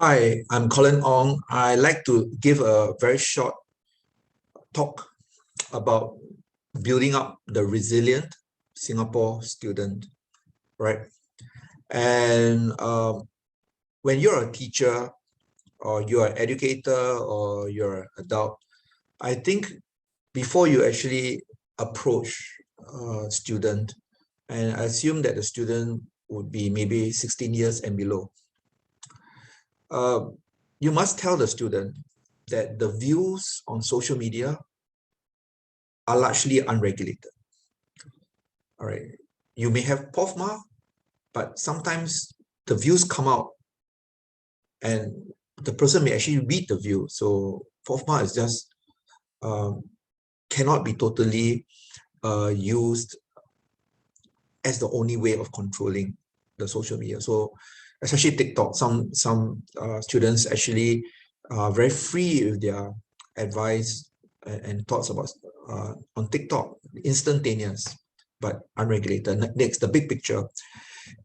Hi, I'm Colin Ong. I like to give a very short talk about building up the resilient Singapore student, right? And when you're a teacher or you're an educator or you're an adult, I think before you actually approach a student, and I assume that the student would be maybe 16 years and below, you must tell the student that the views on social media are largely unregulated. All right. You may have POFMA, but sometimes the views come out and the person may actually read the view. So POFMA is just cannot be totally used as the only way of controlling the social media. So especially TikTok, some students actually are very free with their advice and thoughts about on TikTok, instantaneous but unregulated. Next, the big picture.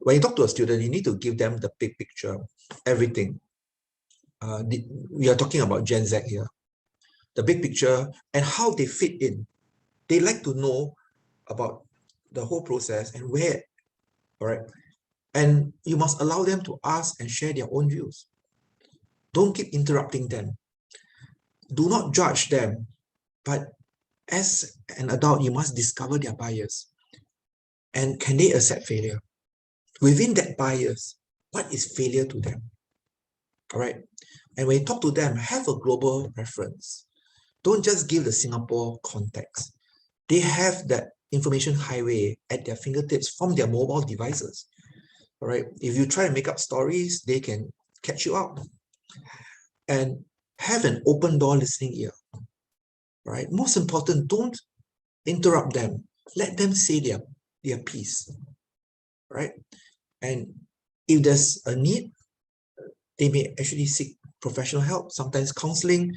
When you talk to a student, you need to give them the big picture, everything. We are talking about Gen Z here. The big picture and how they fit in. They like to know about the whole process and where, all right? And you must allow them to ask and share their own views. Don't keep interrupting them. Do not judge them, but as an adult, you must discover their bias. And can they accept failure? Within that bias, what is failure to them? All right. And when you talk to them, have a global reference. Don't just give the Singapore context. They have that information highway at their fingertips from their mobile devices. All right. If you try and make up stories, they can catch you out. And have an open door listening ear. Right. Most important, don't interrupt them. Let them say their piece. Right. And if there's a need, they may actually seek professional help, sometimes counseling.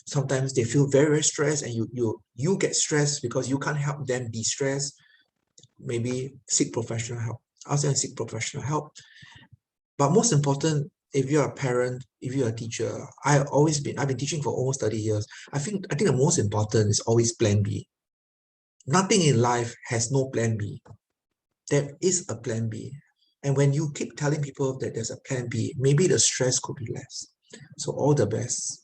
Sometimes they feel very, very stressed and you get stressed because you can't help them de-stress. Maybe seek professional help. Ask them to seek professional help. But most important, if you're a parent, if you're a teacher, I've been teaching for almost 30 years. I think the most important is always plan B. Nothing in life has no plan B. There is a plan B. And when you keep telling people that there's a plan B, maybe the stress could be less. So all the best.